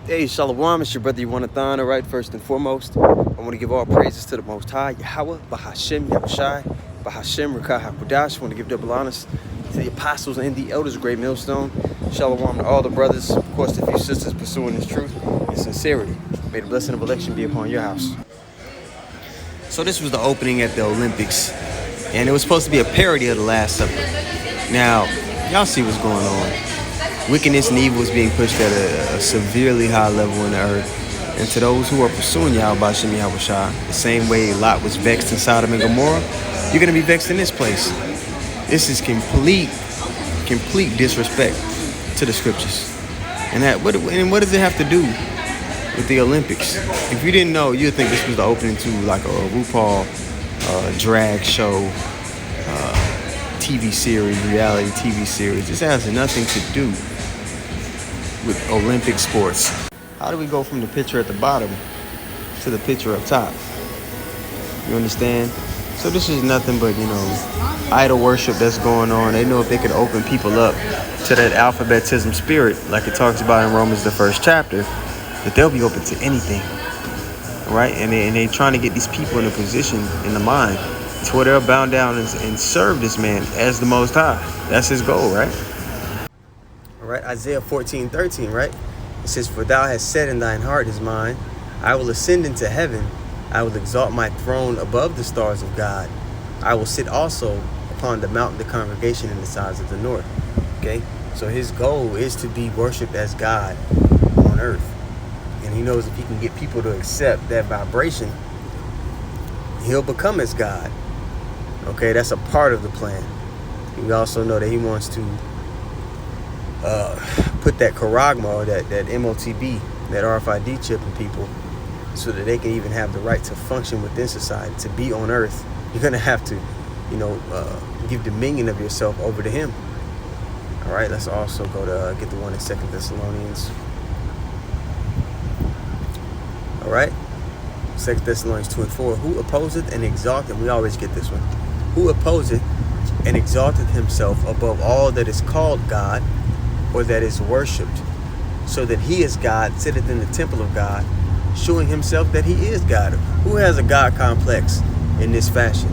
Hey, Shalom, it's your brother Yawanathan. All right, first and foremost, I want to give all praises to the Most High, Yahweh, Bahashem, Yahushai, Bahashem, Rakah HaKodash. I want to give double honors to the apostles and the elders of Great Millstone. Shalom to all the brothers, of course, the few sisters pursuing this truth and sincerity. May the blessing of election be upon your house. So this was the opening at the Olympics, and it was supposed to be a parody of the Last Supper. Now, y'all see what's going on. Wickedness and evil is being pushed at a severely high level in the earth. And to those who are pursuing Yahweh Shem Yahushua, the same way Lot was vexed in Sodom and Gomorrah, you're going to be vexed in this place. This is complete disrespect to the scriptures. And what does it have to do with the Olympics? If you didn't know, you'd think this was the opening to like a RuPaul drag show, TV series, reality TV series. This has nothing to do with Olympic sports. How do we go from the picture at the bottom to the picture up top? You understand? So this is nothing but, idol worship that's going on. They know if they could open people up to that alphabetism spirit, like it talks about in Romans, the first chapter, that they'll be open to anything, right? And they trying to get these people in a position in the mind to where they'll bow down and serve this man as the Most High. That's his goal, right? All right, Isaiah 14:13, right? It says, "For thou hast said in thine heart is mine. I will ascend into heaven. I will exalt my throne above the stars of God. I will sit also upon the mountain of the congregation in the sides of the north." Okay? So his goal is to be worshipped as God on earth. And he knows if he can get people to accept that vibration, he'll become as God. Okay, that's a part of the plan. We also know that he wants to put that charagma, or that MOTB, that RFID chip in people, so that they can even have the right to function within society, to be on earth. You're going to have to, give dominion of yourself over to him. All right, let's also go to get the one in 2 Thessalonians. All right, 2 Thessalonians 2:4. Who opposeth and exalteth, we always get this one. Who opposeth and exalteth himself above all that is called God, or that is worshipped, so that he is God, sitteth in the temple of God, showing himself that he is God. Who has a God complex in this fashion?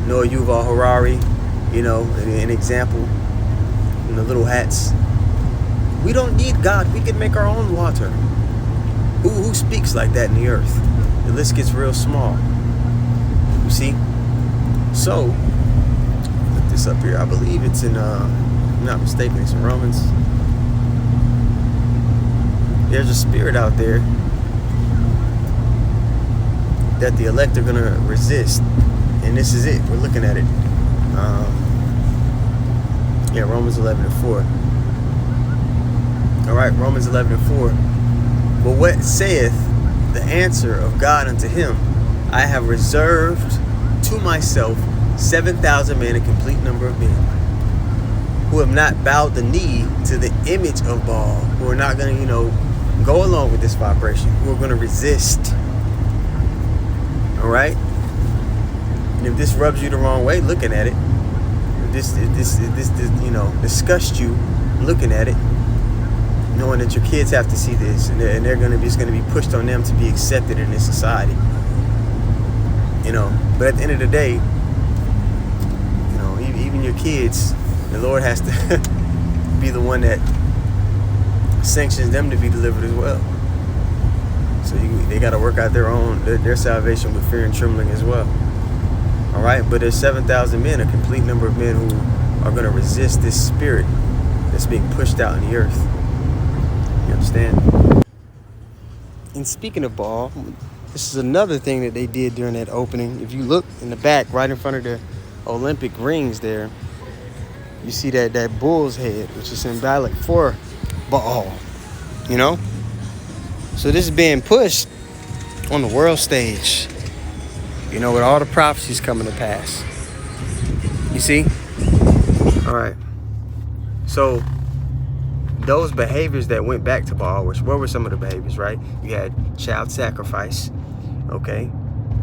Noah Yuval Harari, an example in the little hats. We don't need God. We can make our own water. Who speaks like that in the earth? The list gets real small. You see? So, look this up here. I believe it's in, if I'm not mistaken, it's in Romans. There's a spirit out there that the elect are going to resist. And this is it. We're looking at it. Romans 11:4. All right, Romans 11:4. But what saith the answer of God unto him? I have reserved to myself 7,000 men, a complete number of men, who have not bowed the knee to the image of Baal, who are not going to, go along with this vibration, who are going to resist. All right? And if this rubs you the wrong way looking at it, if this disgusts you looking at it, knowing that your kids have to see this, and they're going to be, it's going to be pushed on them to be accepted in this society. But at the end of the day, even your kids, the Lord has to be the one that sanctions them to be delivered as well. So they got to work out their salvation with fear and trembling as well. All right, but there's 7,000 men, a complete number of men who are going to resist this spirit that's being pushed out in the earth. You understand? And speaking of Baal, this is another thing that they did during that opening. If you look in the back, right in front of the Olympic rings there, you see that bull's head, which is symbolic for Baal. So this is being pushed on the world stage, with all the prophecies coming to pass. You see? All right. So those behaviors that went back to Baal, what were some of the behaviors, right? You had child sacrifice, okay?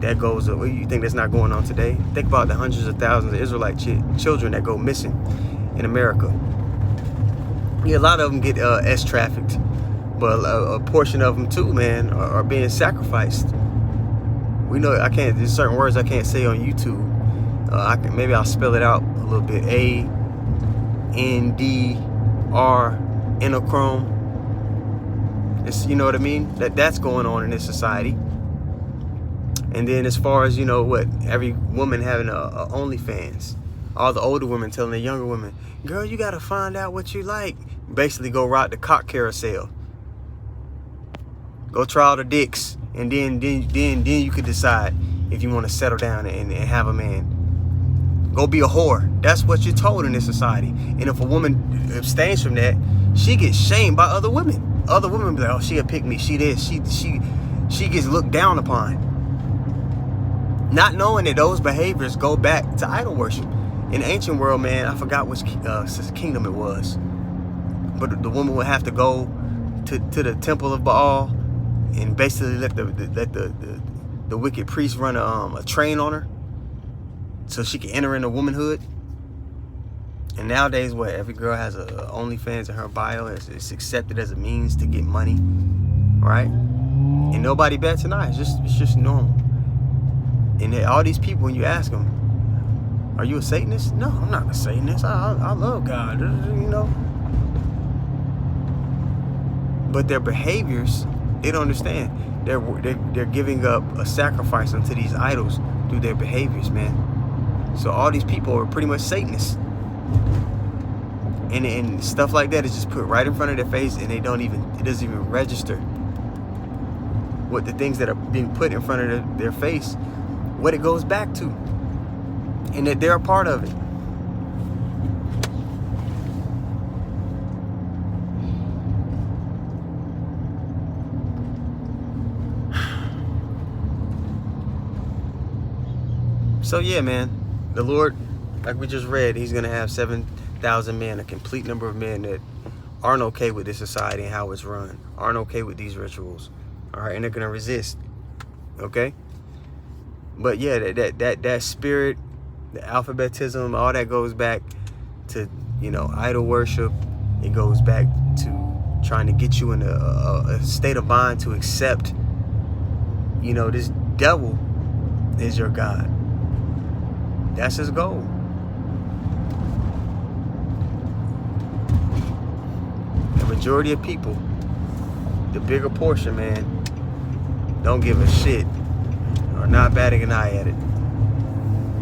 That goes, you think that's not going on today? Think about the hundreds of thousands of Israelite children that go missing in America. Yeah, a lot of them get trafficked, but a portion of them too, man, are being sacrificed. We know there's certain words I can't say on YouTube. Maybe I'll spell it out a little bit. ANDR, enochrome. It's, you know what I mean? That's going on in this society. And then as far as, every woman having a OnlyFans, all the older women telling the younger women, girl, you got to find out what you like. Basically go ride the cock carousel. Go try all the dicks. And then you could decide if you want to settle down and have a man. Go be a whore. That's what you're told in this society. And if a woman abstains from that, she gets shamed by other women. Other women be like, oh, she a pick me. She this. She gets looked down upon. Not knowing that those behaviors go back to idol worship. In the ancient world, man, I forgot which kingdom it was. But the woman would have to go to the temple of Baal and basically let the wicked priest run a train on her so she can enter into womanhood. And nowadays, every girl has a OnlyFans in her bio. It's accepted as a means to get money, right? And nobody bats an eye. It's just normal. And all these people, when you ask them, are you a Satanist? No, I'm not a Satanist. I love God, But their behaviors, they don't understand. They're giving up a sacrifice unto these idols through their behaviors, man. So all these people are pretty much Satanists. And stuff like that is just put right in front of their face, and it doesn't even register what the things that are being put in front of their face, what it goes back to, and that they're a part of it. So yeah, man, the Lord, like we just read, he's going to have 7,000 men, a complete number of men that aren't okay with this society and how it's run, aren't okay with these rituals, all right, and they're going to resist, okay? But yeah, that spirit, the alphabetism, all that goes back to, idol worship. It goes back to trying to get you in a state of mind to accept, this devil is your God. That's his goal. The majority of people, the bigger portion, man, don't give a shit or not batting an eye at it.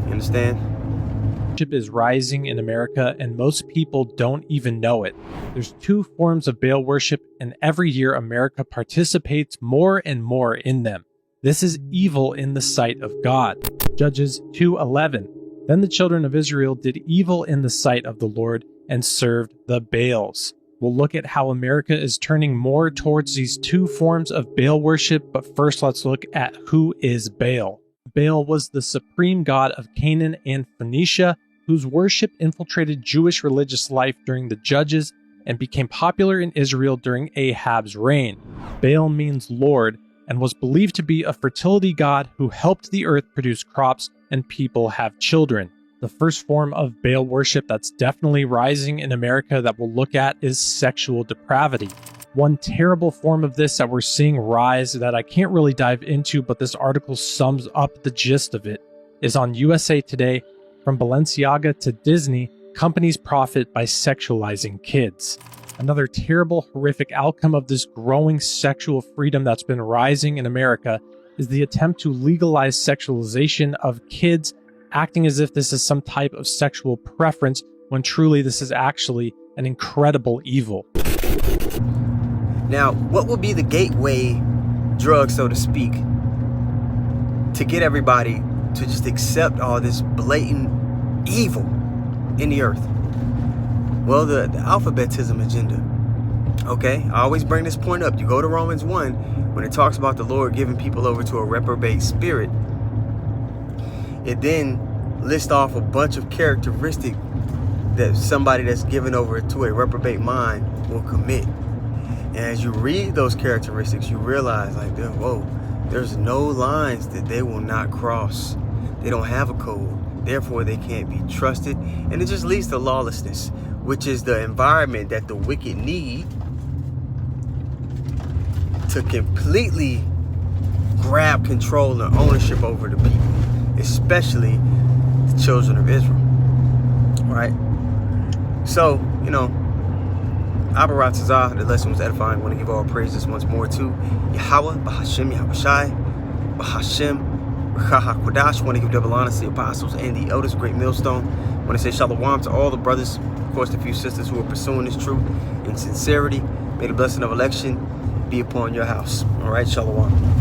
You understand? Worship is rising in America, and most people don't even know it. There's 2 forms of Baal worship, and every year America participates more and more in them. This is evil in the sight of God. Judges 2:11. Then the children of Israel did evil in the sight of the Lord and served the Baals. We'll look at how America is turning more towards these 2 forms of Baal worship, but first let's look at who is Baal. Baal was the supreme god of Canaan and Phoenicia, whose worship infiltrated Jewish religious life during the Judges and became popular in Israel during Ahab's reign. Baal means Lord and was believed to be a fertility god who helped the earth produce crops and people have children. The first form of Baal worship that's definitely rising in America that we'll look at is sexual depravity. One terrible form of this that we're seeing rise that I can't really dive into, but this article sums up the gist of it, is on USA Today. From Balenciaga to Disney, companies profit by sexualizing kids. Another terrible, horrific outcome of this growing sexual freedom that's been rising in America is the attempt to legalize sexualization of kids, acting as if this is some type of sexual preference, when truly this is actually an incredible evil. Now, what will be the gateway drug, so to speak, to get everybody to just accept all this blatant evil in the earth? Well, the alphabetism agenda. Okay, I always bring this point up. You go to Romans 1, when it talks about the Lord giving people over to a reprobate spirit, it then lists off a bunch of characteristics that somebody that's given over to a reprobate mind will commit. And as you read those characteristics, you realize, like, whoa, there's no lines that they will not cross. They don't have a code. Therefore, they can't be trusted. And it just leads to lawlessness, which is the environment that the wicked need to completely grab control and ownership over the people, especially the children of Israel. Right? So, you know, Abarat Tazah, the lesson was edifying. I want to give all praises once more to Yahweh, Bahashem, Yahushai, Bahashem, Rakaha Kodash. I want to give double honor to the apostles and the elders, great millstone. I want to say shalom to all the brothers, of course, the few sisters who are pursuing this truth in sincerity. May the blessing of election be upon your house. All right, shalom.